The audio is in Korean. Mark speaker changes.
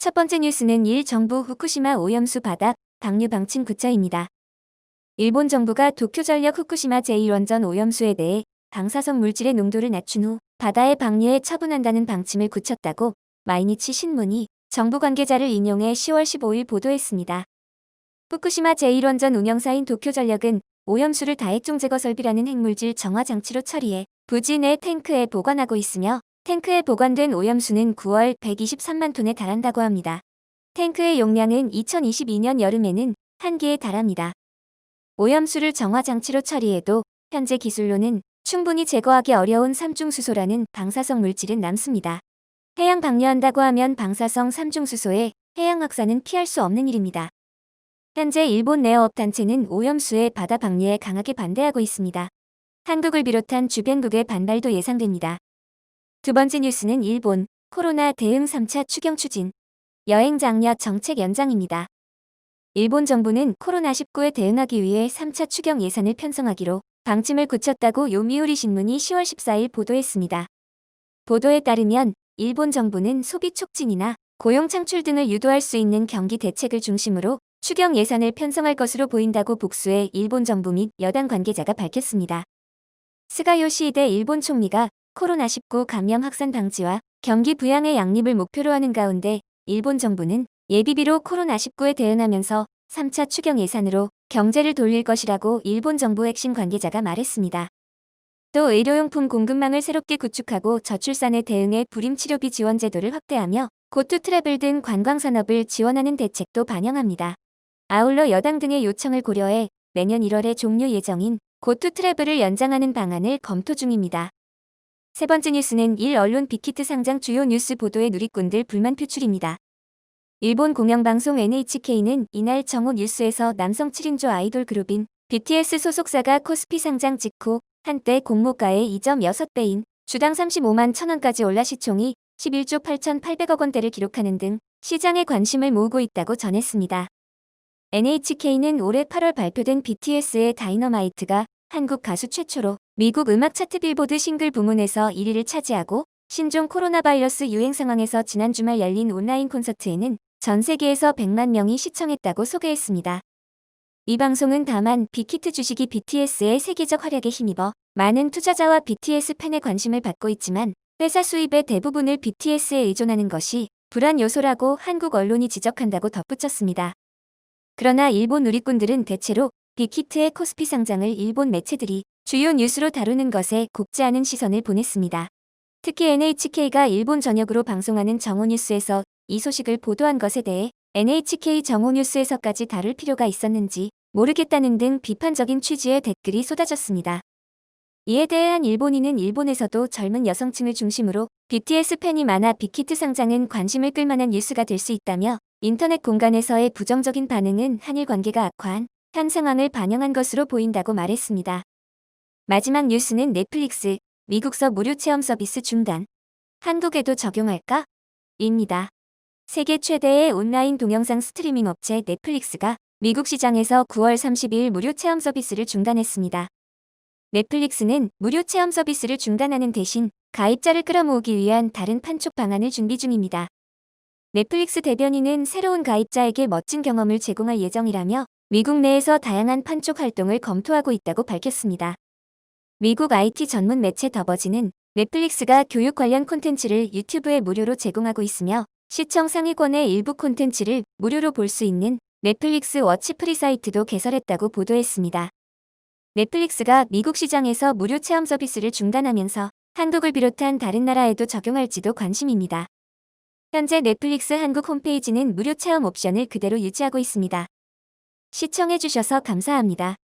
Speaker 1: 첫 번째 뉴스는 일 정부 후쿠시마 오염수 바다 방류 방침 구차입니다. 일본 정부가 도쿄전력 후쿠시마 제1원전 오염수에 대해 방사성 물질의 농도를 낮춘 후 바다에 방류해 처분한다는 방침을 굳혔다고 마이니치 신문이 정부 관계자를 인용해 10월 15일 보도했습니다. 후쿠시마 제1원전 운영사인 도쿄전력은 오염수를 다액종 제거 설비라는 핵물질 정화 장치로 처리해 부지 내 탱크에 보관하고 있으며 탱크에 보관된 오염수는 9월 123만 톤에 달한다고 합니다. 탱크의 용량은 2022년 여름에는 한기에 달합니다. 오염수를 정화 장치로 처리해도 현재 기술로는 충분히 제거하기 어려운 삼중수소라는 방사성 물질은 남습니다. 해양 방류한다고 하면 방사성 삼중수소의 해양 확산은 피할 수 없는 일입니다. 현재 일본 내어업 단체는 오염수의 바다 방류에 강하게 반대하고 있습니다. 한국을 비롯한 주변국의 반발도 예상됩니다. 두 번째 뉴스는 일본 코로나 대응 3차 추경 추진, 여행 장려 정책 연장입니다. 일본 정부는 코로나19에 대응하기 위해 3차 추경 예산을 편성하기로 방침을 굳혔다고 요미우리 신문이 10월 14일 보도했습니다. 보도에 따르면 일본 정부는 소비 촉진이나 고용 창출 등을 유도할 수 있는 경기 대책을 중심으로 추경 예산을 편성할 것으로 보인다고 복수해 일본 정부 및 여당 관계자가 밝혔습니다. 스가 요시히데 일본 총리가 코로나19 감염 확산 방지와 경기 부양의 양립을 목표로 하는 가운데 일본 정부는 예비비로 코로나19에 대응하면서 3차 추경 예산으로 경제를 돌릴 것이라고 일본 정부 핵심 관계자가 말했습니다. 또 의료용품 공급망을 새롭게 구축하고 저출산에 대응해 불임치료비 지원 제도를 확대하며 고투 트래블 등 관광산업을 지원하는 대책도 반영합니다. 아울러 여당 등의 요청을 고려해 내년 1월에 종료 예정인 고투 트래블을 연장하는 방안을 검토 중입니다. 세 번째 뉴스는 일 언론 빅히트 상장 주요 뉴스 보도의 누리꾼들 불만 표출입니다. 일본 공영방송 NHK는 이날 정오 뉴스에서 남성 7인조 아이돌 그룹인 BTS 소속사가 코스피 상장 직후 한때 공모가의 2.6배인 주당 35만 1,000원까지 올라 시총이 11조 8,800억 원대를 기록하는 등 시장에 관심을 모으고 있다고 전했습니다. NHK는 올해 8월 발표된 BTS의 다이너마이트가 한국 가수 최초로 미국 음악 차트 빌보드 싱글 부문에서 1위를 차지하고 신종 코로나 바이러스 유행 상황에서 지난 주말 열린 온라인 콘서트에는 전 세계에서 100만 명이 시청했다고 소개했습니다. 이 방송은 다만 빅히트 주식이 BTS의 세계적 활약에 힘입어 많은 투자자와 BTS 팬의 관심을 받고 있지만 회사 수입의 대부분을 BTS에 의존하는 것이 불안 요소라고 한국 언론이 지적한다고 덧붙였습니다. 그러나 일본 누리꾼들은 대체로 빅히트의 코스피 상장을 일본 매체들이 주요 뉴스로 다루는 것에 곱지 않은 시선을 보냈습니다. 특히 NHK가 일본 전역으로 방송하는 정오뉴스에서 이 소식을 보도한 것에 대해 NHK 정오뉴스에서까지 다룰 필요가 있었는지 모르겠다는 등 비판적인 취지의 댓글이 쏟아졌습니다. 이에 대해 한 일본인은 일본에서도 젊은 여성층을 중심으로 BTS 팬이 많아 빅히트 상장은 관심을 끌만한 뉴스가 될 수 있다며 인터넷 공간에서의 부정적인 반응은 한일 관계가 악화한 현 상황을 반영한 것으로 보인다고 말했습니다. 마지막 뉴스는 넷플릭스, 미국서 무료 체험 서비스 중단. 한국에도 적용할까? 입니다. 세계 최대의 온라인 동영상 스트리밍 업체 넷플릭스가 미국 시장에서 9월 30일 무료 체험 서비스를 중단했습니다. 넷플릭스는 무료 체험 서비스를 중단하는 대신 가입자를 끌어모으기 위한 다른 판촉 방안을 준비 중입니다. 넷플릭스 대변인은 새로운 가입자에게 멋진 경험을 제공할 예정이라며 미국 내에서 다양한 판촉 활동을 검토하고 있다고 밝혔습니다. 미국 IT 전문 매체 더버지는 넷플릭스가 교육 관련 콘텐츠를 유튜브에 무료로 제공하고 있으며 시청 상위권의 일부 콘텐츠를 무료로 볼 수 있는 넷플릭스 워치 프리 사이트도 개설했다고 보도했습니다. 넷플릭스가 미국 시장에서 무료 체험 서비스를 중단하면서 한국을 비롯한 다른 나라에도 적용할지도 관심입니다. 현재 넷플릭스 한국 홈페이지는 무료 체험 옵션을 그대로 유지하고 있습니다. 시청해주셔서 감사합니다.